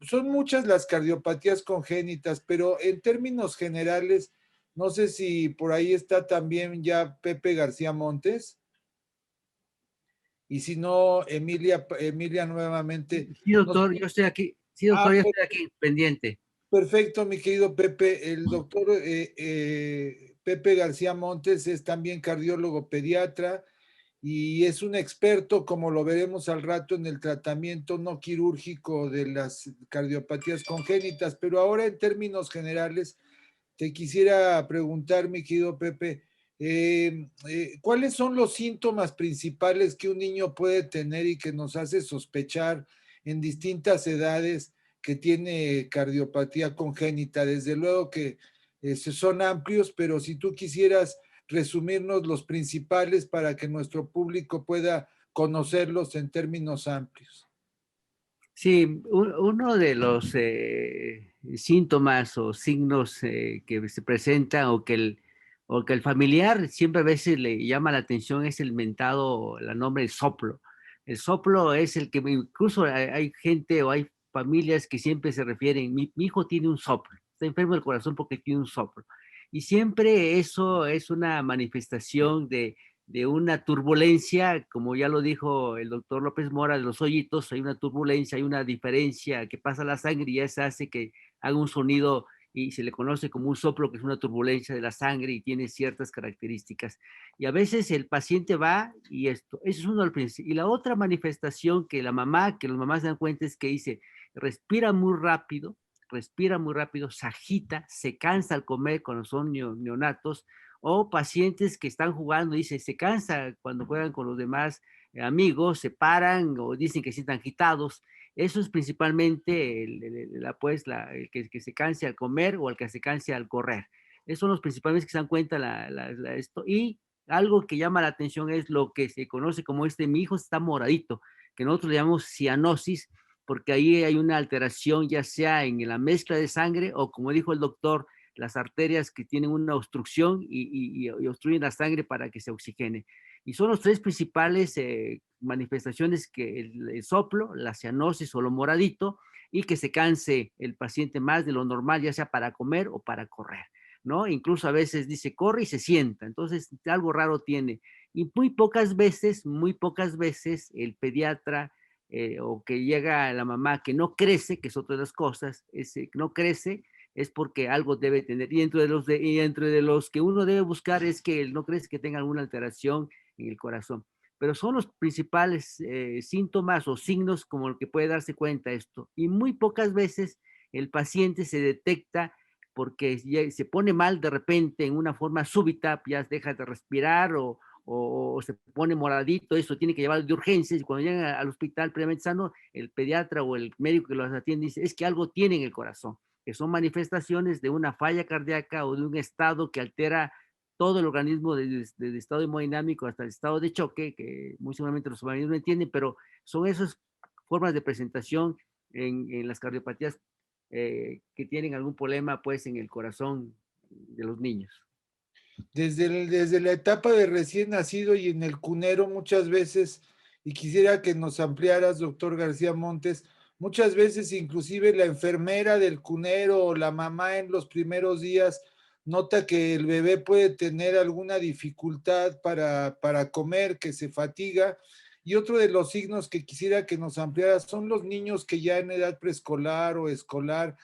Son muchas las cardiopatías congénitas, pero en términos generales, no sé si por ahí está también ya Pepe García Montes, y si no, Emilia nuevamente. Sí, No sé. doctor, yo estoy aquí. Sí, doctor, yo estoy aquí, pendiente. Perfecto, mi querido Pepe. El doctor Pepe García Montes es también cardiólogo pediatra y es un experto, como lo veremos al rato, en el tratamiento no quirúrgico de las cardiopatías congénitas. Pero ahora, en términos generales, te quisiera preguntar, mi querido Pepe, ¿cuáles son los síntomas principales que un niño puede tener y que nos hace sospechar en distintas edades que tiene cardiopatía congénita? Desde luego que son amplios, pero si tú quisieras resumirnos los principales para que nuestro público pueda conocerlos en términos amplios. Sí, uno de los síntomas o signos que se presentan o que el familiar siempre a veces le llama la atención es el mentado, el nombre del soplo. El soplo es el que incluso hay gente o hay familias que siempre se refieren, mi hijo tiene un soplo, está enfermo del corazón porque tiene un soplo. Y siempre eso es una manifestación de una turbulencia, como ya lo dijo el doctor López Mora, de los hoyitos, hay una turbulencia, hay una diferencia que pasa la sangre y eso hace que haga un sonido y se le conoce como un soplo, que es una turbulencia de la sangre y tiene ciertas características. Y a veces el paciente va y esto, eso es uno del principio. Y la otra manifestación que la mamá, que los mamás se dan cuenta es que dice, respira muy rápido, se agita, se cansa al comer cuando son neonatos, o pacientes que están jugando, dice, se cansa cuando juegan con los demás amigos, se paran o dicen que se sienten agitados. Eso es principalmente el que se canse al comer o el que se canse al correr. Esos son los principales que se dan cuenta esto. Y algo que llama la atención es lo que se conoce como mi hijo está moradito, que nosotros le llamamos cianosis, porque ahí hay una alteración ya sea en la mezcla de sangre o como dijo el doctor, las arterias que tienen una obstrucción y obstruyen la sangre para que se oxigene. Y son los tres principales manifestaciones que el soplo, la cianosis o lo moradito, y que se canse el paciente más de lo normal, ya sea para comer o para correr, ¿no? Incluso a veces dice corre y se sienta, entonces algo raro tiene. Y muy pocas veces el pediatra o que llega la mamá que no crece, que es otra de las cosas, ese no crece, es porque algo debe tener. Y entre de los que uno debe buscar es que él no cree que tenga alguna alteración en el corazón. Pero son los principales síntomas o signos como el que puede darse cuenta esto. Y muy pocas veces el paciente se detecta porque se pone mal de repente en una forma súbita, ya deja de respirar o se pone moradito, eso tiene que llevar de urgencias y cuando llegan al hospital previamente sano, el pediatra o el médico que los atiende dice, es que algo tiene en el corazón, que son manifestaciones de una falla cardíaca o de un estado que altera todo el organismo desde estado hemodinámico hasta el estado de choque, que muy seguramente los humanos no entienden, pero son esas formas de presentación en las cardiopatías que tienen algún problema pues en el corazón de los niños. Desde la etapa de recién nacido y en el cunero muchas veces, y quisiera que nos ampliaras, doctor García Montes, muchas veces inclusive la enfermera del cunero o la mamá en los primeros días nota que el bebé puede tener alguna dificultad para comer, que se fatiga. Y otro de los signos que quisiera que nos ampliaras son los niños que ya en edad preescolar o escolar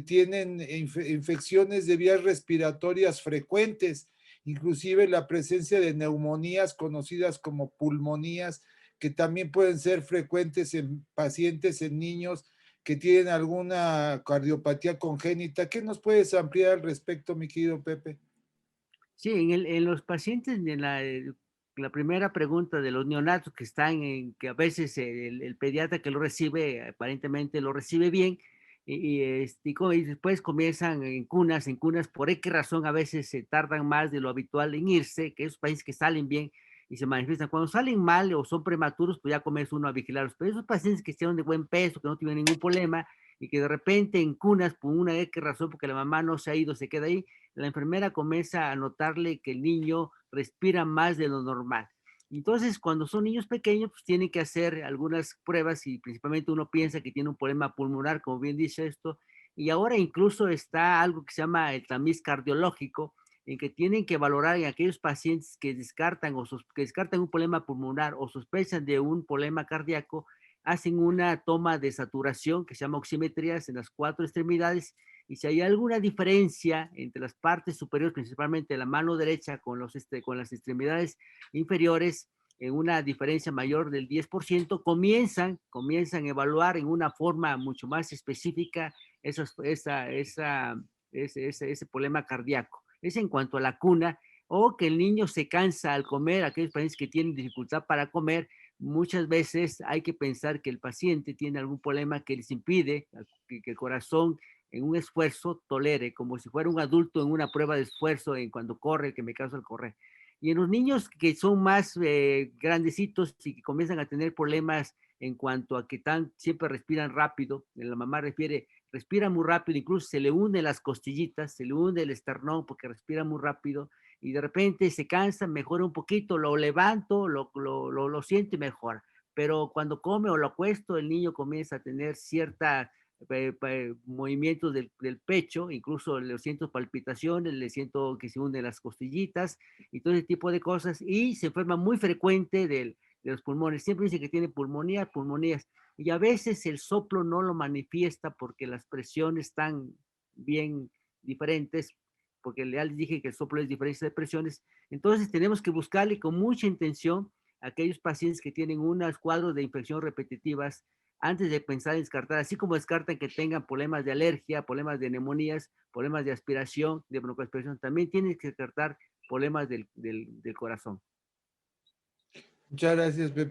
tienen infecciones de vías respiratorias frecuentes, inclusive la presencia de neumonías conocidas como pulmonías, que también pueden ser frecuentes en pacientes, en niños que tienen alguna cardiopatía congénita. ¿Qué nos puedes ampliar al respecto, mi querido Pepe? Sí, en los pacientes de la primera pregunta de los neonatos que están en, que a veces el pediatra que lo recibe, aparentemente lo recibe bien, y después comienzan en cunas, por X razón a veces se tardan más de lo habitual en irse, que esos pacientes que salen bien y se manifiestan. Cuando salen mal o son prematuros, pues ya comienza uno a vigilarlos. Pero esos pacientes que están de buen peso, que no tienen ningún problema, y que de repente en cunas, por una X razón, porque la mamá no se ha ido, se queda ahí, la enfermera comienza a notarle que el niño respira más de lo normal. Entonces, cuando son niños pequeños, pues tienen que hacer algunas pruebas y principalmente uno piensa que tiene un problema pulmonar, como bien dice esto, y ahora incluso está algo que se llama el tamiz cardiológico, en que tienen que valorar en aquellos pacientes que descartan que descartan un problema pulmonar o sospechan de un problema cardíaco, hacen una toma de saturación que se llama oximetrías en las cuatro extremidades y si hay alguna diferencia entre las partes superiores, principalmente la mano derecha con las extremidades inferiores, en una diferencia mayor del 10%, comienzan a evaluar en una forma mucho más específica ese problema cardíaco. Es en cuanto a la cuna, o que el niño se cansa al comer, aquellos pacientes que tienen dificultad para comer, muchas veces hay que pensar que el paciente tiene algún problema que les impide que el corazón en un esfuerzo tolere, como si fuera un adulto en una prueba de esfuerzo en cuando corre, que me causa el correr. Y en los niños que son más grandecitos y que comienzan a tener problemas en cuanto a que siempre respiran rápido, la mamá respira muy rápido, incluso se le hunde las costillitas, se le hunde el esternón porque respira muy rápido y de repente se cansa, mejora un poquito, lo levanto, lo siento y mejora. Pero cuando come o lo acuesto, el niño comienza a tener cierta movimientos del pecho, incluso le siento palpitaciones, le siento que se hunden las costillitas y todo ese tipo de cosas, y se enferma muy frecuente de los pulmones. Siempre dice que tiene pulmonías, y a veces el soplo no lo manifiesta porque las presiones están bien diferentes, porque ya les dije que el soplo es diferencia de presiones. Entonces tenemos que buscarle con mucha intención a aquellos pacientes que tienen unos cuadros de infección repetitivas antes de pensar en descartar, así como descartan que tengan problemas de alergia, problemas de neumonías, problemas de aspiración, de broncoaspiración, también tienen que descartar problemas del corazón. Muchas gracias, Pepe.